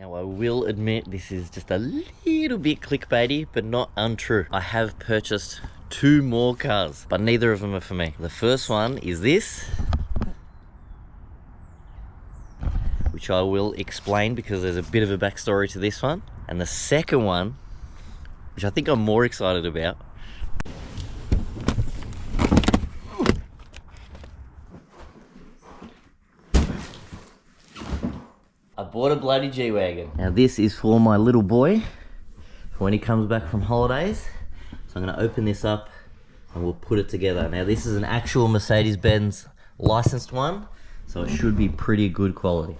Now I will admit this is just a little bit clickbaity, but not untrue. I have purchased 2 more cars, but neither of them are for me. The first one is this, which I will explain because there's a bit of a backstory to this one. And the second one, which I think I'm more excited about, I bought a bloody G-Wagon. Now this is for my little boy, for when he comes back from holidays. So I'm gonna open this up and we'll put it together. Now this is an actual Mercedes-Benz licensed one, so it should be pretty good quality.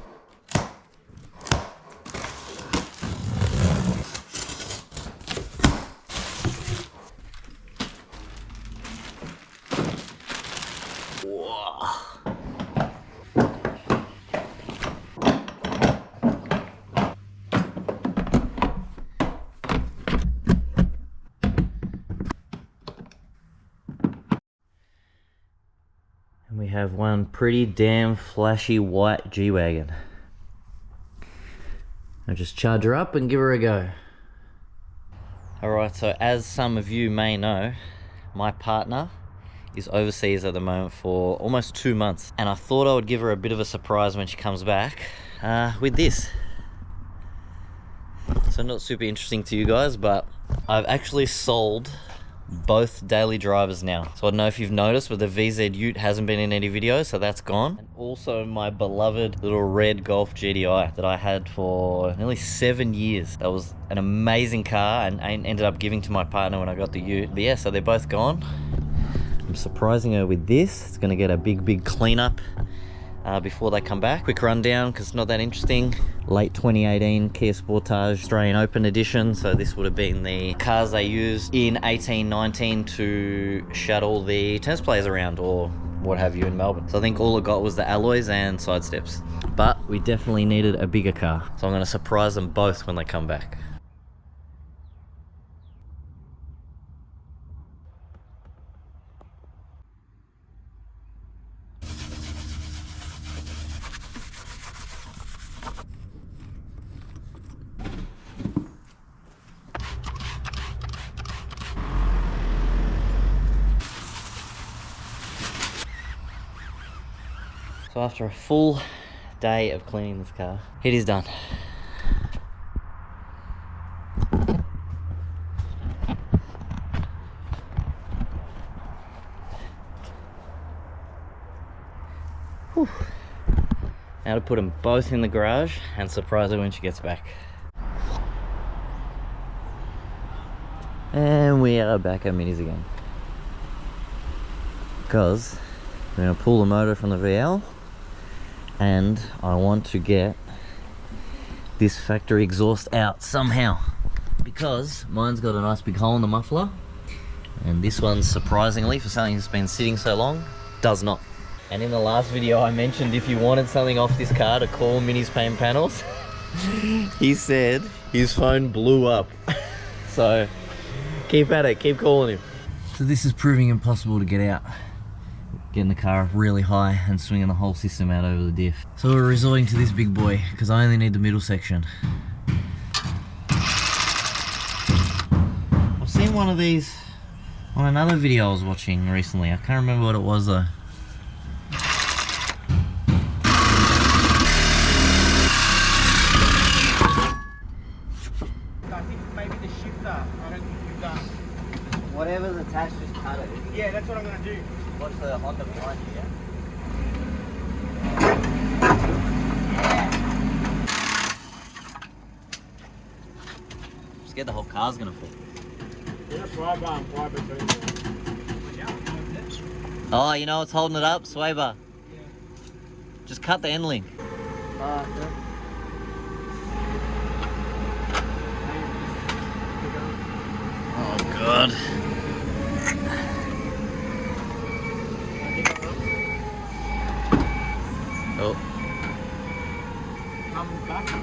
And we have one pretty damn flashy white G-Wagon. I'll just charge her up and give her a go. Alright, so as some of you may know, my partner is overseas at the moment for almost 2 months. And I thought I would give her a bit of a surprise when she comes back with this. So not super interesting to you guys, but I've actually sold both daily drivers now. So I don't know if you've noticed, but the VZ Ute hasn't been in any videos, so that's gone. And also my beloved little red Golf GTI that I had for nearly 7 years. That was an amazing car, and I ended up giving to my partner when I got the Ute. But yeah, so they're both gone. I'm surprising her with this. It's gonna get a big cleanup before they come back. Quick rundown, because it's not that interesting. Late 2018 Kia Sportage Australian Open Edition. So this would have been the cars they used in 1819 to shuttle the tennis players around, or what have you, in Melbourne. So I think all it got was the alloys and side steps. But we definitely needed a bigger car. So I'm gonna surprise them both when they come back. So after a full day of cleaning this car, it is done. Whew. Now to put them both in the garage and surprise her when she gets back. And we are back at Minis again, because we're going to pull the motor from the VL, and I want to get this factory exhaust out somehow, because mine's got a nice big hole in the muffler, and this one, surprisingly, for something that's been sitting so long, does not. And in the last video I mentioned if you wanted something off this car to call Mini's Paint Panels, he said his phone blew up. So keep at it, keep calling him. So this is proving impossible to get out. Getting the car up really high and swinging the whole system out over the diff. So we're resorting to this big boy, because I only need the middle section. I've seen one of these on another video I was watching recently. I can't remember what it was though. I think maybe the shifter, I don't think you've done. Whatever's attached, just cut it. Yeah, that's what I'm going to do. What's the Honda behind you, yeah? I'm scared the whole car's gonna fall. Yeah, flybar and fly between them. Oh, you know what's holding it up? Sway bar. Yeah. Just cut the end link. Yeah. Oh god. Oh. Come back. Okay.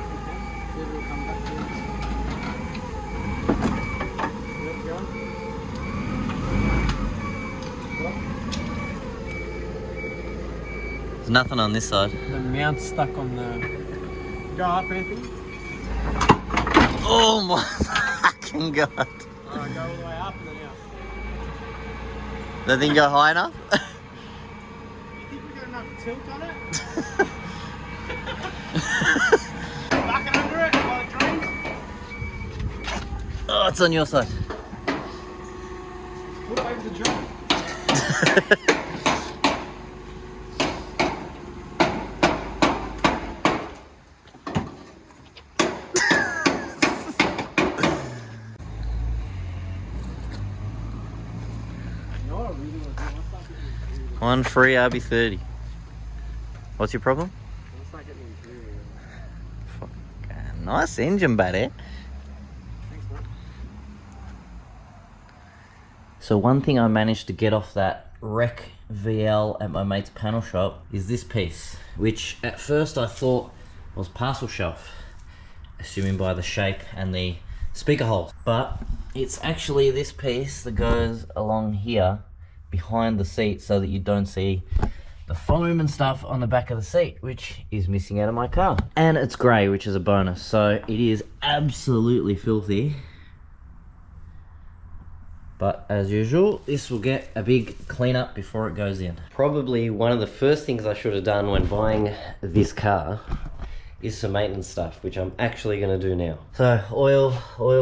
See if it'll come back here. There we go. There's nothing on this side. The mount's stuck on the... Go up, Anthony. Oh my fucking god. Alright, go all the way up and then out. That thing go high enough? You think we got enough tilt on it? Bucket under it by the trees. Oh, it's on your side. Put it over the drum. You know what I really want to do? I want to start getting interior. One free RB30. What's your problem? I want to start getting interior. Nice engine, buddy. Thanks, mate. So one thing I managed to get off that wreck VL at my mate's panel shop is this piece, which at first I thought was parcel shelf, assuming by the shape and the speaker holes, but it's actually this piece that goes along here behind the seat so that you don't see the foam and stuff on the back of the seat, which is missing out of my car. And it's grey, which is a bonus, so it is absolutely filthy. But as usual, this will get a big cleanup before it goes in. Probably one of the first things I should have done when buying this car is some maintenance stuff, which I'm actually going to do now. So oil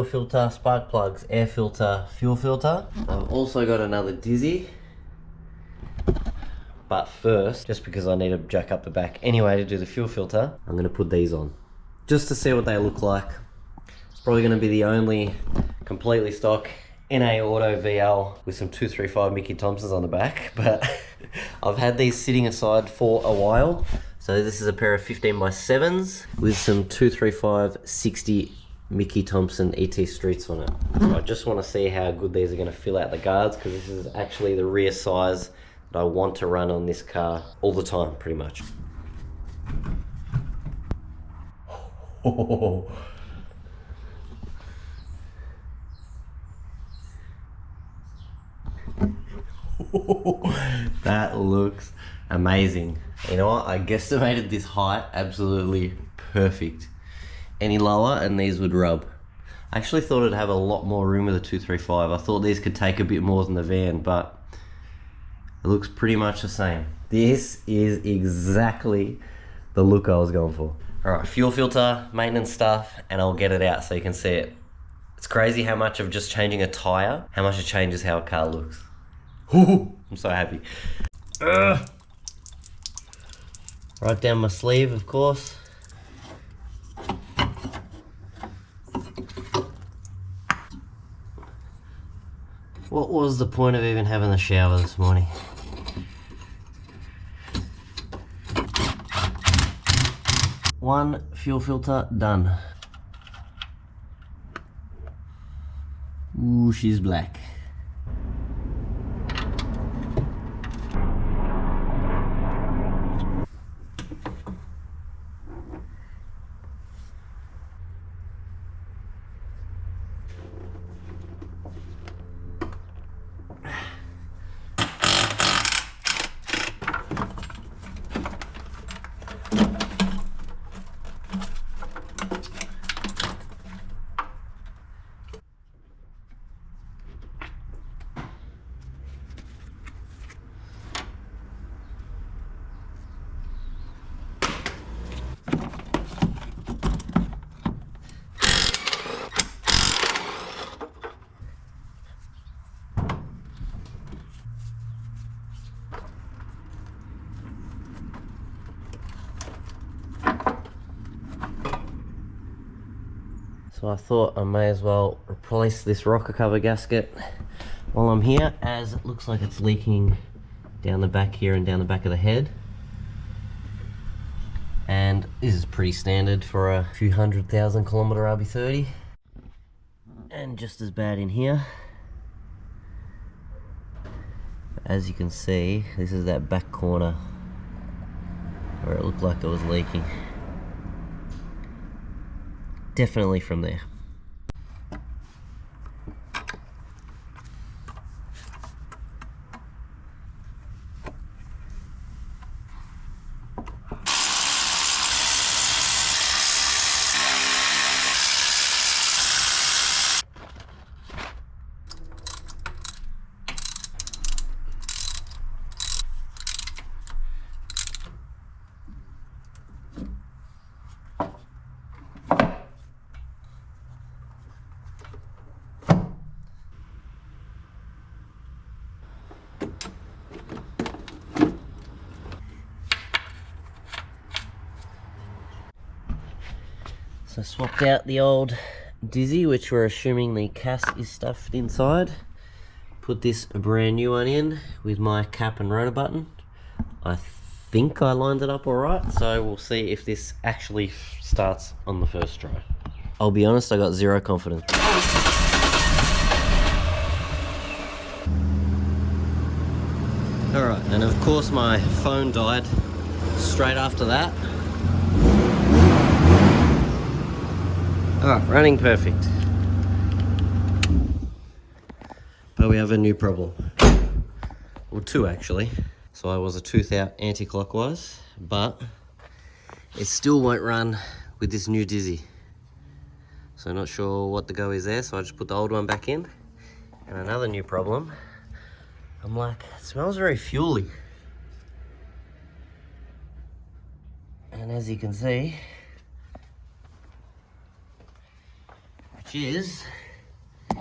filter, spark plugs, air filter, fuel filter. I've also got another Dizzy. But first, just because I need to jack up the back anyway to do the fuel filter, I'm going to put these on. Just to see what they look like. It's probably going to be the only completely stock NA Auto VL with some 235 Mickey Thompsons on the back, but I've had these sitting aside for a while. So this is a pair of 15x7s with some 235 60 Mickey Thompson ET Streets on it. So I just want to see how good these are going to fill out the guards, because this is actually the rear size that I want to run on this car all the time, pretty much. That looks amazing. You know what? I guesstimated this height absolutely perfect. Any lower and these would rub. I actually thought it'd have a lot more room with a 235. I thought these could take a bit more than the van, but it looks pretty much the same. This is exactly the look I was going for. Alright, fuel filter, maintenance stuff, and I'll get it out so you can see it. It's crazy how much of just changing a tyre, how much it changes how a car looks. I'm so happy. Right down my sleeve, of course. What was the point of even having the shower this morning? One fuel filter done. Ooh, she's black. So I thought I may as well replace this rocker cover gasket while I'm here, as it looks like it's leaking down the back here and down the back of the head. And this is pretty standard for a few 100,000 kilometer RB30. And just as bad in here. As you can see, this is that back corner where it looked like it was leaking. Definitely from there. So swapped out the old Dizzy, which we're assuming the CAS is stuffed inside. Put this brand new one in with my cap and rotor button. I think I lined it up alright, so we'll see if this actually starts on the first try. I'll be honest, I got zero confidence. Alright, and of course my phone died straight after that. Alright, running perfect. But we have a new problem. Well, two actually. So I was a tooth out anti-clockwise, but it still won't run with this new Dizzy. So not sure what the go is there, so I just put the old one back in. And another new problem, I'm like, it smells very fuely. And as you can see, which is, if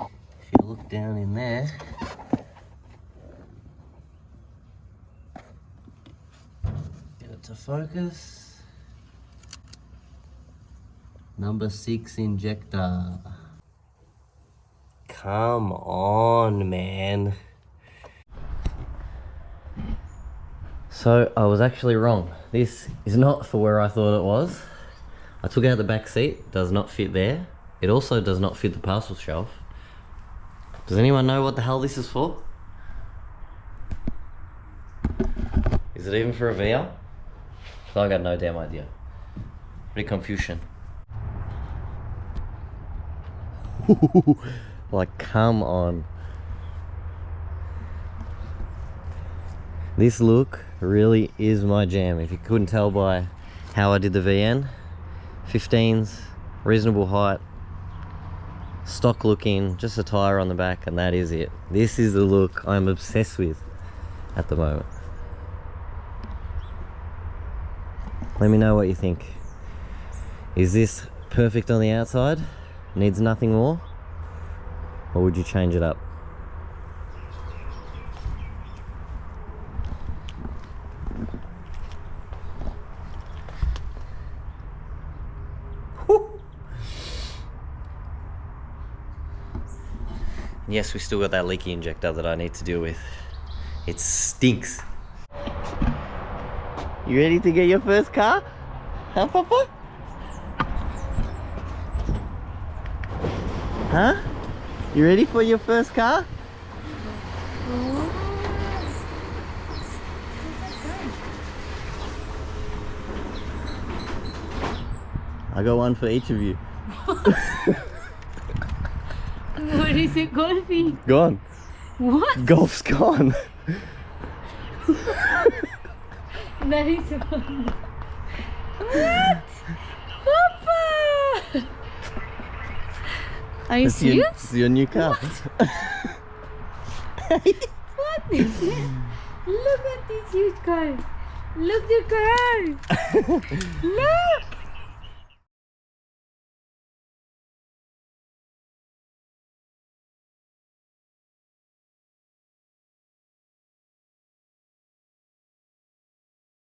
you look down in there, get it to focus. Number 6 injector. Come on, man. So I was actually wrong. This is not for where I thought it was. I took out the back seat, does not fit there. It also does not fit the parcel shelf. Does anyone know what the hell this is for? Is it even for a VR? So I got no damn idea. Pretty confusion. Like, come on. This look really is my jam. If you couldn't tell by how I did the VN. 15s, reasonable height, stock looking, just a tyre on the back, and that is it. This is the look I'm obsessed with at the moment. Let me know what you think. Is this perfect on the outside? Needs nothing more? Or would you change it up? Yes, we still got that leaky injector that I need to deal with. It stinks. You ready to get your first car? Huh, Papa? Huh? You ready for your first car? I got one for each of you. What is it golfing? Gone. What? Golf's gone. That is one. What? Papa! Are you serious? It's your new car. What is it? Look at this huge car. Look the car. Look.